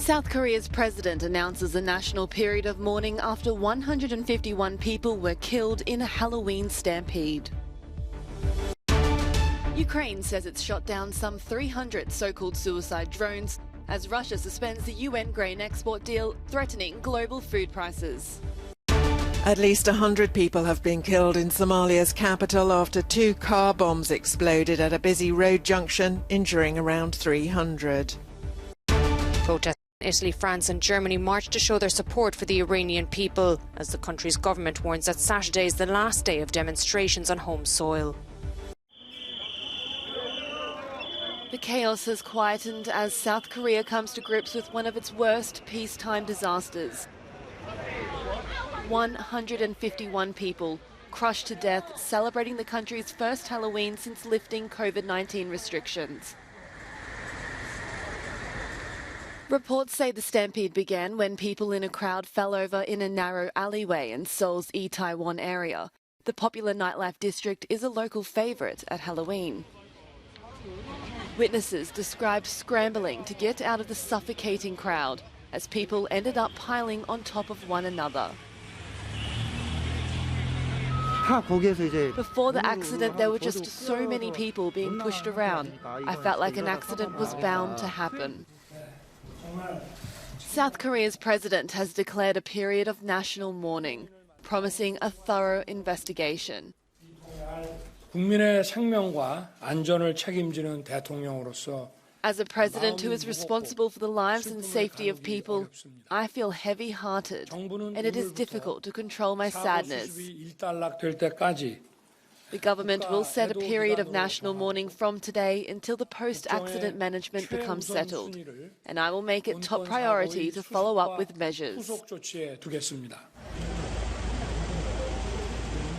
South Korea's president announces a national period of mourning after 151 people were killed in a Halloween stampede. Ukraine says it's shot down some 300 so-called suicide drones as Russia suspends the UN grain export deal, threatening global food prices. At least 100 people have been killed in Somalia's capital after 2 car bombs exploded at a busy road junction, injuring around 300. Protests in Italy, France and Germany marched to show their support for the Iranian people, as the country's government warns that Saturday is the last day of demonstrations on home soil. The chaos has quietened as South Korea comes to grips with one of its worst peacetime disasters. 151 people crushed to death celebrating the country's first Halloween since lifting COVID-19 restrictions. Reports say the stampede began when people in a crowd fell over in a narrow alleyway in Seoul's Itaewon area. The popular nightlife district is a local favourite at Halloween. Witnesses described scrambling to get out of the suffocating crowd as people ended up piling on top of one another. Before the accident, there were just so many people being pushed around. I felt like an accident was bound to happen. South Korea's president has declared a period of national mourning, promising a thorough investigation. 국민의 생명과 안전을 책임지는 대통령으로서 As a president who is responsible for the lives and safety of people, I feel heavy-hearted, and it is difficult to control my sadness. The government will set a period of national mourning from today until the post-accident management becomes settled, and I will make it top priority to follow up with measures.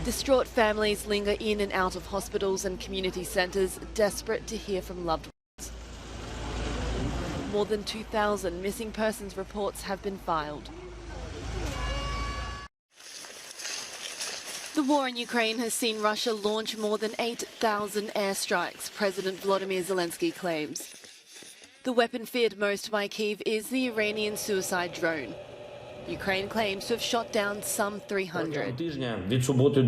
Distraught families linger in and out of hospitals and community centres, desperate to hear from loved ones. More than 2,000 missing persons reports have been filed. The war in Ukraine has seen Russia launch more than 8,000 airstrikes, President Volodymyr Zelensky claims. The weapon feared most by Kyiv is the Iranian suicide drone. Ukraine claims to have shot down some 300.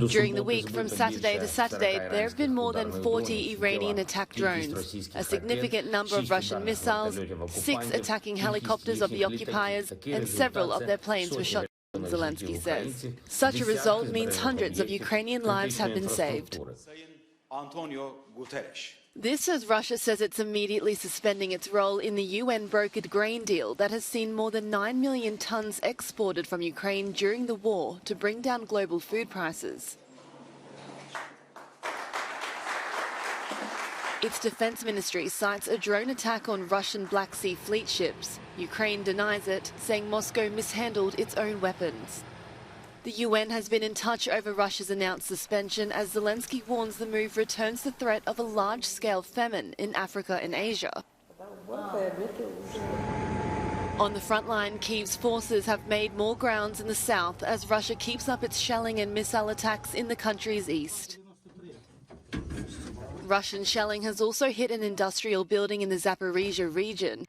During the week, from Saturday to Saturday, there have been more than 40 Iranian attack drones, a significant number of Russian missiles, 6 attacking helicopters of the occupiers, and several of their planes were shot down, Zelensky says. Such a result means hundreds of Ukrainian lives have been saved. This as Russia says it's immediately suspending its role in the UN-brokered grain deal that has seen more than 9 million tonnes exported from Ukraine during the war to bring down global food prices. Its defence ministry cites a drone attack on Russian Black Sea fleet ships. Ukraine denies it, saying Moscow mishandled its own weapons. The UN has been in touch over Russia's announced suspension as Zelensky warns the move returns the threat of a large-scale famine in Africa and Asia. On the front line, Kyiv's forces have made more grounds in the south as Russia keeps up its shelling and missile attacks in the country's east. Russian shelling has also hit an industrial building in the Zaporizhia region.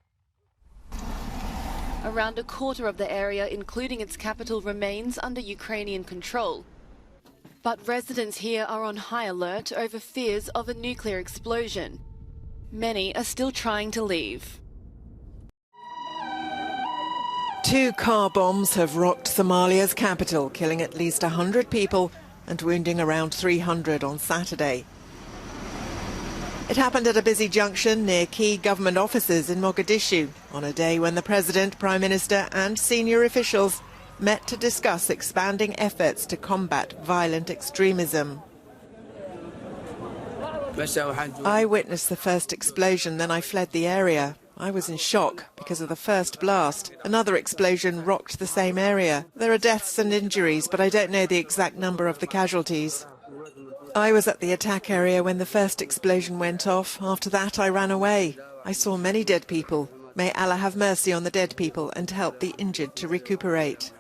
Around a quarter of the area, including its capital, remains under Ukrainian control. But residents here are on high alert over fears of a nuclear explosion. Many are still trying to leave. 2 car bombs have rocked Somalia's capital, killing at least 100 people and wounding around 300 on Saturday. It happened at a busy junction near key government offices in Mogadishu on a day when the President, Prime Minister and senior officials met to discuss expanding efforts to combat violent extremism. I witnessed the first explosion, then I fled the area. I was in shock because of the first blast. Another explosion rocked the same area. There are deaths and injuries, but I don't know the exact number of the casualties. I was at the attack area when the first explosion went off. After that, I ran away. I saw many dead people. May Allah have mercy on the dead people and help the injured to recuperate.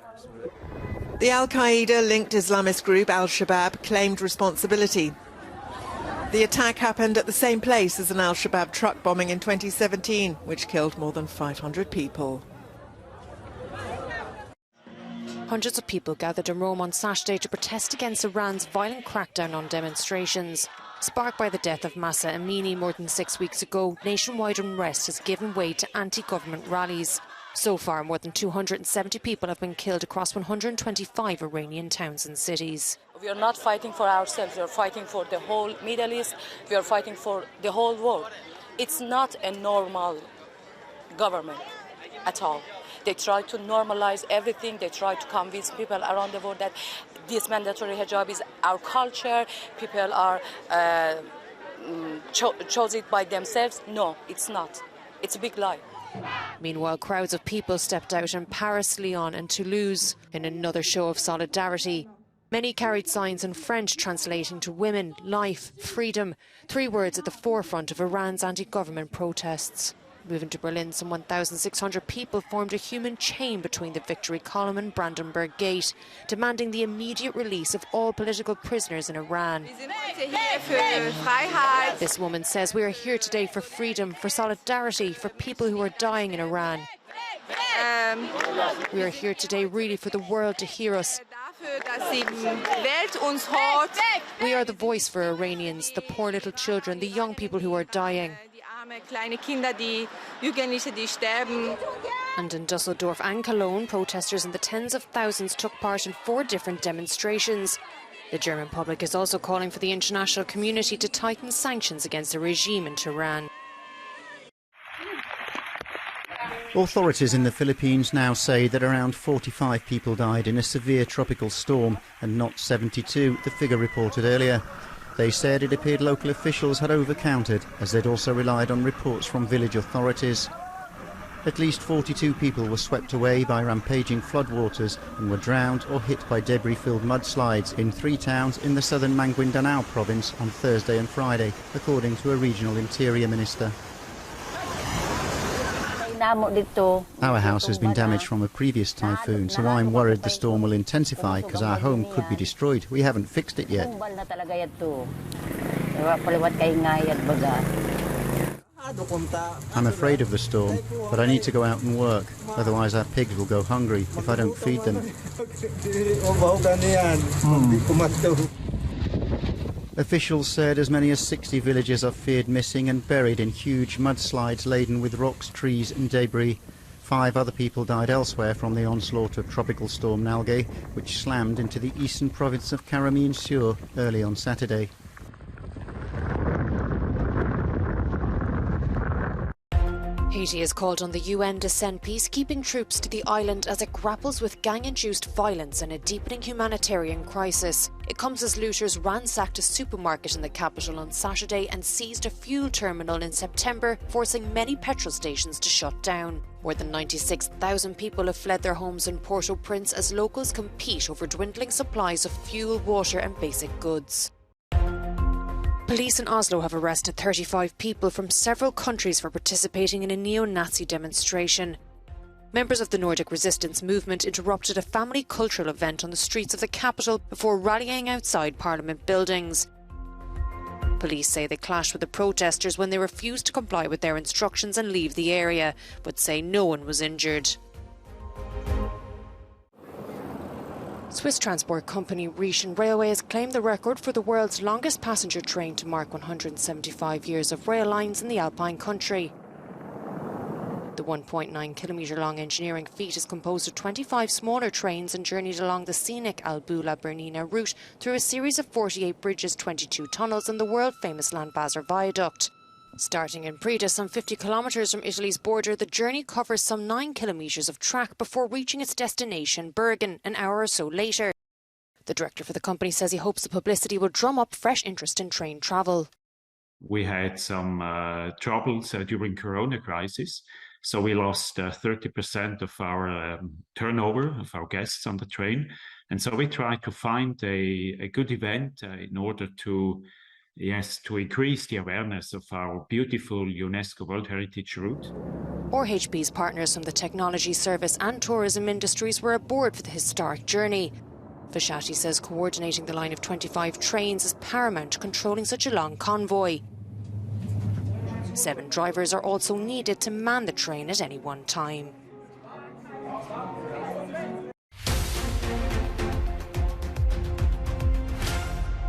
The Al-Qaeda-linked Islamist group Al-Shabaab claimed responsibility. The attack happened at the same place as an Al-Shabaab truck bombing in 2017, which killed more than 500 people. Hundreds of people gathered in Rome on Saturday to protest against Iran's violent crackdown on demonstrations. Sparked by the death of Mahsa Amini more than 6 weeks ago, nationwide unrest has given way to anti-government rallies. So far, more than 270 people have been killed across 125 Iranian towns and cities. We are not fighting for ourselves, we are fighting for the whole Middle East, we are fighting for the whole world. It's not a normal government at all. They try to normalize everything, they try to convince people around the world that this mandatory hijab is our culture, people are chose it by themselves. No, it's not. It's a big lie. Meanwhile, crowds of people stepped out in Paris, Lyon and Toulouse in another show of solidarity. Many carried signs in French translating to women, life, freedom, 3 words at the forefront of Iran's anti-government protests. Moving to Berlin, some 1,600 people formed a human chain between the Victory Column and Brandenburg Gate, demanding the immediate release of all political prisoners in Iran. This woman says, "We are here today for freedom, for solidarity, for people who are dying in Iran. We are here today really for the world to hear us. We are the voice for Iranians, the poor little children, the young people who are dying." And in Dusseldorf and Cologne, protesters in the tens of thousands took part in 4 different demonstrations. The German public is also calling for the international community to tighten sanctions against the regime in Tehran. Authorities in the Philippines now say that around 45 people died in a severe tropical storm and not 72, the figure reported earlier. They said it appeared local officials had overcounted, as they'd also relied on reports from village authorities. At least 42 people were swept away by rampaging floodwaters and were drowned or hit by debris-filled mudslides in 3 towns in the southern Maguindanao province on Thursday and Friday, according to a regional interior minister. Our house has been damaged from a previous typhoon, so I'm worried the storm will intensify because our home could be destroyed. We haven't fixed it yet. I'm afraid of the storm, but I need to go out and work, otherwise our pigs will go hungry if I don't feed them. Officials said as many as 60 villagers are feared missing and buried in huge mudslides laden with rocks, trees and debris. 5 other people died elsewhere from the onslaught of Tropical Storm Nalgae, which slammed into the eastern province of Karameen-Sur early on Saturday. Haiti has called on the UN to send peacekeeping troops to the island as it grapples with gang-induced violence and a deepening humanitarian crisis. It comes as looters ransacked a supermarket in the capital on Saturday and seized a fuel terminal in September, forcing many petrol stations to shut down. More than 96,000 people have fled their homes in Port-au-Prince as locals compete over dwindling supplies of fuel, water and basic goods. Police in Oslo have arrested 35 people from several countries for participating in a neo-Nazi demonstration. Members of the Nordic resistance movement interrupted a family cultural event on the streets of the capital before rallying outside Parliament buildings. Police say they clashed with the protesters when they refused to comply with their instructions and leave the area, but say no one was injured. Swiss transport company Rheinischen Railway has claimed the record for the world's longest passenger train to mark 175 years of rail lines in the Alpine country. The 1.9-kilometre-long engineering feat is composed of 25 smaller trains and journeyed along the scenic Albula-Bernina route through a series of 48 bridges, 22 tunnels and the world-famous Landwasser viaduct. Starting in Prida, some 50 kilometres from Italy's border, the journey covers some 9 kilometres of track before reaching its destination, Bergen, an hour or so later. The director for the company says he hopes the publicity will drum up fresh interest in train travel. We had some troubles during Corona crisis, so we lost 30% of our turnover of our guests on the train. And so we tried to find a good event in order to increase the awareness of our beautiful UNESCO World Heritage route. RHB's partners from the technology, service and tourism industries were aboard for the historic journey. Fashati says coordinating the line of 25 trains is paramount to controlling such a long convoy. 7 drivers are also needed to man the train at any one time.